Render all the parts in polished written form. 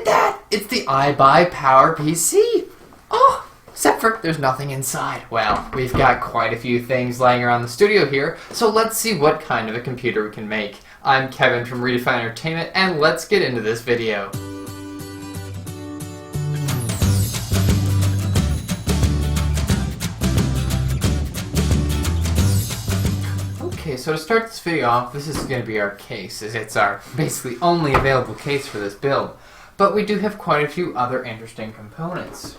that! It's the iBuyPower PC! Oh, except for there's nothing inside. Well, we've got quite a few things lying around the studio here, so let's see what kind of a computer we can make. I'm Kevin from Redefine Entertainment, and let's get into this video. Okay, so to start this video off, this is going to be our case, as it's our basically only available case for this build. But we do have quite a few other interesting components.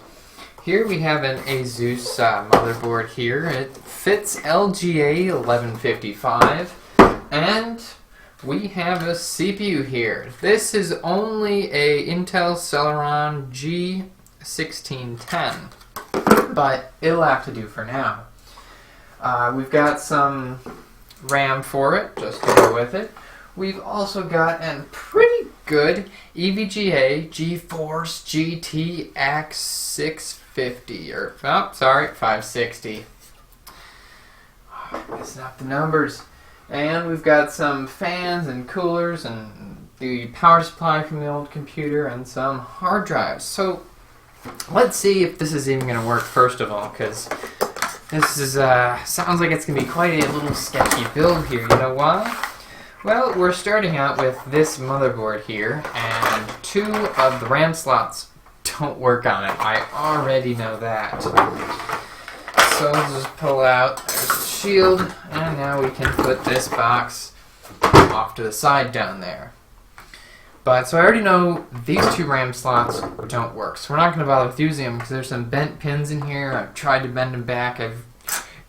Here we have an Asus motherboard here. It fits LGA 1155, and we have a CPU here. This is only a Intel Celeron G1610, but it'll have to do for now. We've got some RAM for it, just to go with it. We've also got a pretty good EVGA GeForce GTX 650, or, oh, sorry, 560. Messing up the numbers. And we've got some fans and coolers and the power supply from the old computer and some hard drives. So let's see if this is even going to work first of all, because this is sounds like it's going to be quite a little sketchy build here. You know why? Well, we're starting out with this motherboard here, and 2 of the RAM slots don't work on it. I already know that. So let's just pull out the shield, and now we can put this box off to the side down there. But, so I already know these 2 RAM slots don't work, so we're not going to bother with using them because there's some bent pins in here. I've tried to bend them back. I've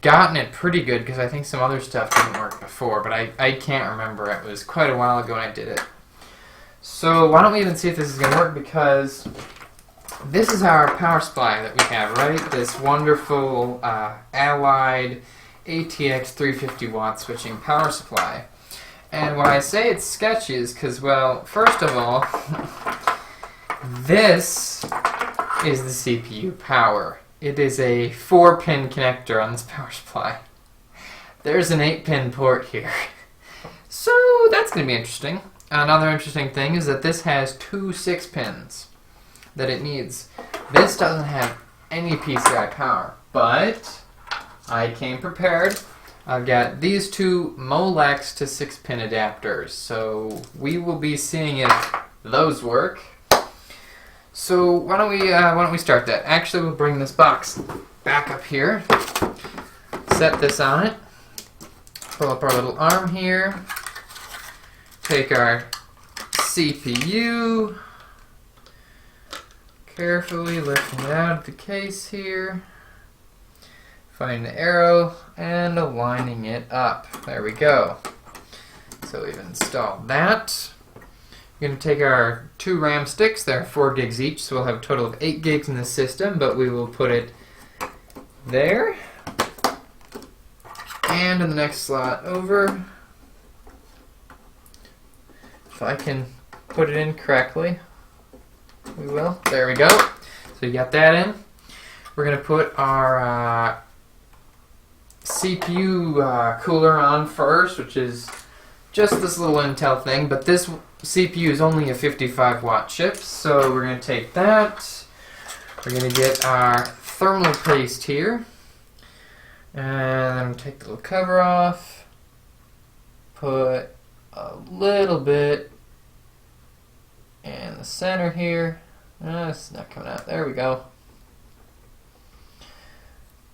gotten it pretty good because I think some other stuff didn't work before, but I can't remember. It was quite a while ago when I did it. So why don't we even see if this is going to work, because this is our power supply that we have, right? This wonderful Allied ATX 350 watt switching power supply. And when I say it's sketchy is because, well, first of all, this is the CPU power. It is a 4-pin connector on this power supply. There's an 8-pin port here. So that's going to be interesting. Another interesting thing is that this has 2 6-pins that it needs. This doesn't have any PCI power, but I came prepared. I've got these 2 Molex to 6-pin adapters, so we will be seeing if those work. So why don't we start that? Actually, we'll bring this box back up here, set this on it, pull up our little arm here, take our CPU, carefully lifting it out of the case here, finding the arrow and aligning it up. There we go. So we've installed that. We're going to take our 2 RAM sticks. They're 4 gigs each, so we'll have a total of 8 gigs in the system, but we will put it there. And in the next slot over. If I can put it in correctly, we will. There we go. So you got that in. We're going to put our CPU cooler on first, which is just this little Intel thing, but this CPU is only a 55 watt chip, so we're going to take that. We're going to get our thermal paste here, and take the little cover off, put a little bit in the center here. It's not coming out. There we go.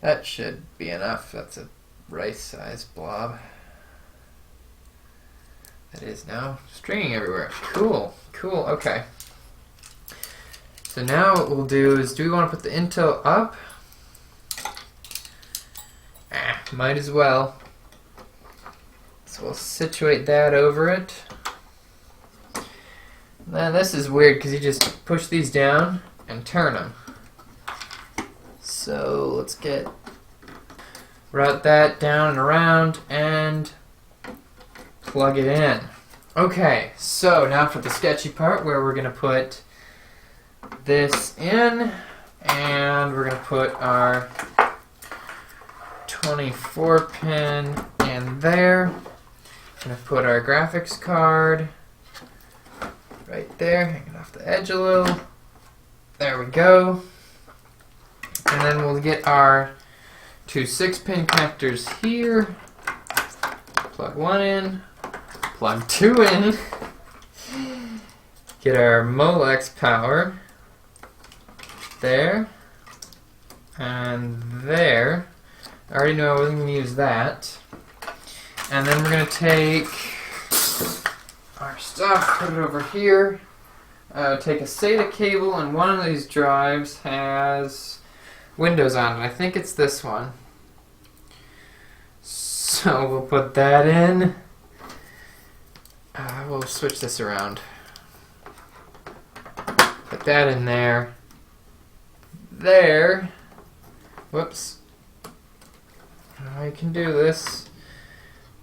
That should be enough. That's a rice-sized blob. It is now stringing everywhere. Cool, cool, okay. So now what we'll do is, do we want to put the Intel up? Might as well. So we'll situate that over it. Now this is weird because you just push these down and turn them. So let's route that down and around and plug it in. Okay, so now for the sketchy part where we're going to put this in, and we're going to put our 24 pin in there. Going to put our graphics card right there, hanging off the edge a little. There we go. And then we'll get our two 6-pin connectors here. Plug one in, plug two in. Get our Molex power there and there. I already know I wasn't going to use that. And then we're going to take our stuff, put it over here. Take a SATA cable, and one of these drives has Windows on it. I think it's this one. So we'll put that in. We'll switch this around. Put that in there. There. Whoops. I can do this.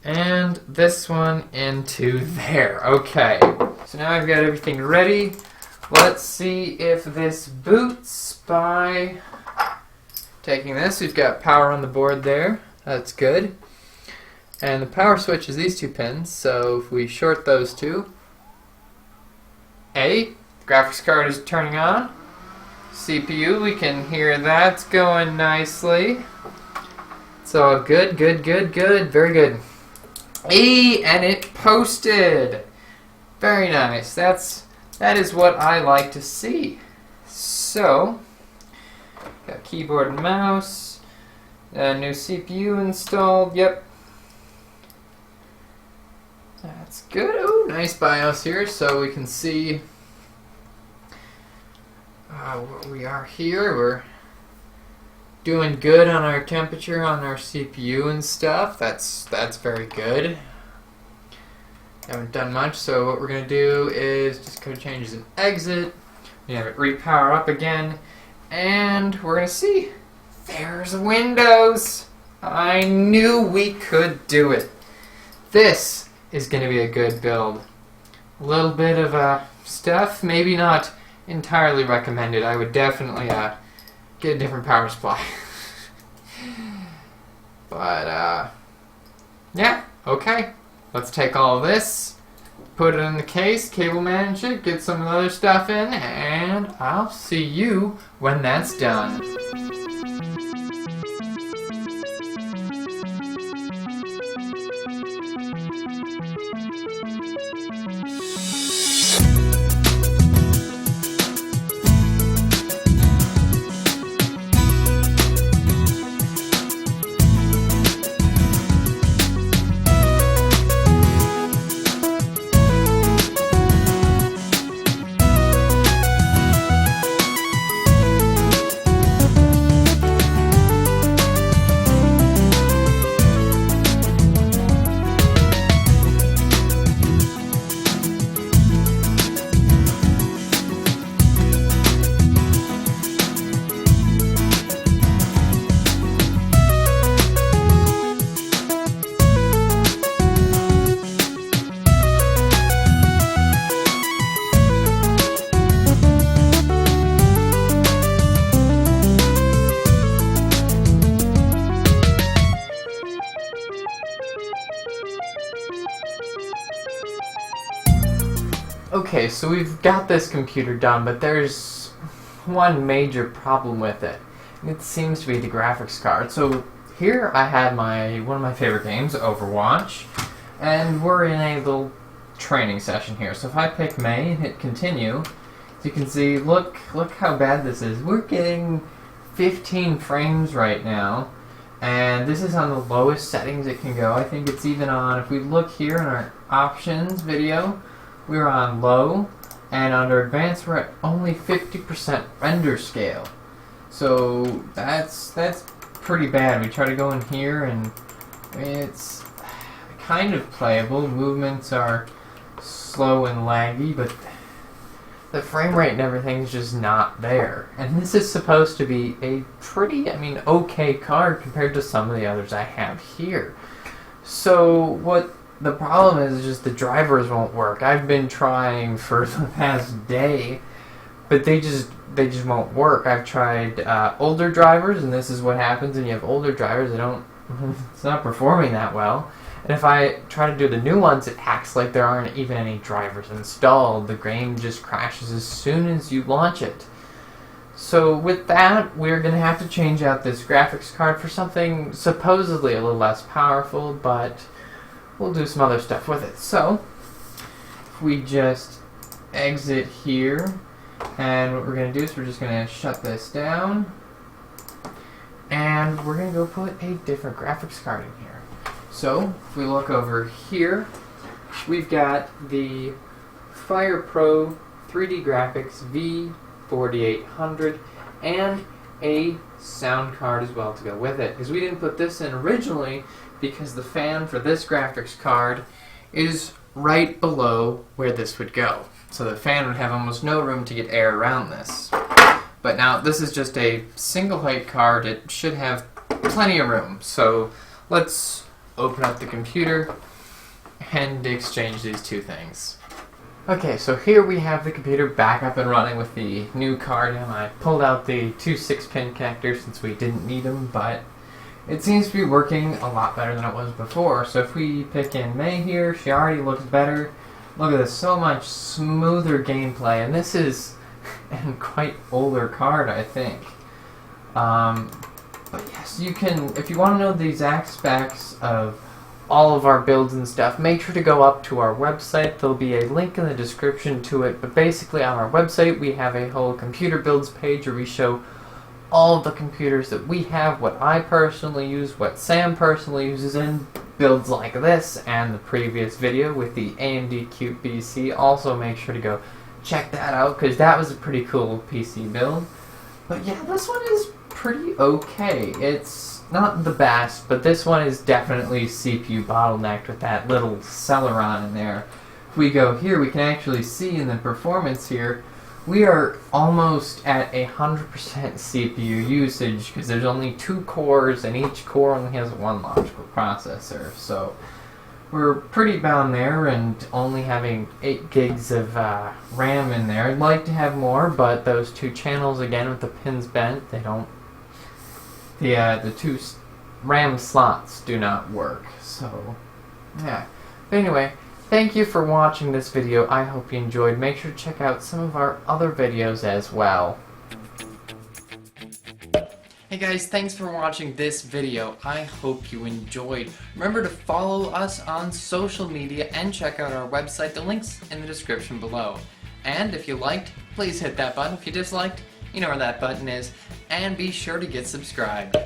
And this one into there. Okay. So now I've got everything ready. Let's see if this boots by taking this. We've got power on the board there. That's good. And the power switch is these two pins. So if we short those two, the graphics card is turning on. CPU, we can hear that's going nicely. So good, good, good, good. Very good. And it posted. Very nice. That is what I like to see. So, got keyboard and mouse. New CPU installed. Yep. That's good. Oh, nice BIOS here, so we can see what we are here. We're doing good on our temperature on our CPU and stuff. That's very good. Haven't done much, so what we're going to do is just code changes and exit. We have it repower up again, and we're going to see. There's Windows. I knew we could do it. This is going to be a good build. A little bit of stuff, maybe not entirely recommended. I would definitely get a different power supply. But, yeah, okay. Let's take all of this, put it in the case, cable manage it, get some of the other stuff in, and I'll see you when that's done. Okay, so we've got this computer done, but there's one major problem with it. It seems to be the graphics card. So here I had one of my favorite games, Overwatch, and we're in a little training session here. So if I pick May and hit continue, as you can see, look how bad this is. We're getting 15 frames right now, and this is on the lowest settings it can go. I think it's even on, if we look here in our options video, we're on low, and under advanced we're at only 50% render scale. So that's pretty bad. We try to go in here and it's kind of playable. Movements are slow and laggy, but the frame rate and everything's just not there. And this is supposed to be a pretty, okay card compared to some of the others I have here. So what the problem is just the drivers won't work. I've been trying for the past day, but they just won't work. I've tried older drivers, and this is what happens when you have older drivers. It's not performing that well. And if I try to do the new ones, it acts like there aren't even any drivers installed. The game just crashes as soon as you launch it. So with that, we're going to have to change out this graphics card for something supposedly a little less powerful, but we'll do some other stuff with it. So if we just exit here, and what we're going to do is we're just going to shut this down, and we're going to go put a different graphics card in here. So if we look over here, we've got the Fire Pro 3D Graphics V4800 and a sound card as well to go with it, because we didn't put this in originally because the fan for this graphics card is right below where this would go. So the fan would have almost no room to get air around this. But now this is just a single height card. It should have plenty of room. So let's open up the computer and exchange these two things. Okay, so here we have the computer back up and running with the new card, and I pulled out the two 6-pin connectors since we didn't need them, but it seems to be working a lot better than it was before. So if we pick in May here, she already looks better. Look at this, so much smoother gameplay, and this is a quite older card, I think. But yes, you can, if you want to know the exact specs of all of our builds and stuff, make sure to go up to our website. There'll be a link in the description to it, but basically on our website we have a whole computer builds page where we show all of the computers that we have, what I personally use, what Sam personally uses in builds like this, and the previous video with the AMD Cube PC. Also make sure to go check that out, because that was a pretty cool PC build. But yeah, this one is pretty okay. It's not the best, but this one is definitely CPU bottlenecked with that little Celeron in there. If we go here, we can actually see in the performance here, we are almost at 100% CPU usage, because there's only 2 cores, and each core only has 1 logical processor. So we're pretty bound there, and only having 8 gigs of RAM in there. I'd like to have more, but those 2 channels, again, with the pins bent, they don't... The 2 RAM slots do not work, so yeah. But anyway, thank you for watching this video. I hope you enjoyed. Make sure to check out some of our other videos as well. Hey guys, thanks for watching this video. I hope you enjoyed. Remember to follow us on social media and check out our website. The link's in the description below. And if you liked, please hit that button. If you disliked, you know where that button is. And be sure to get subscribed.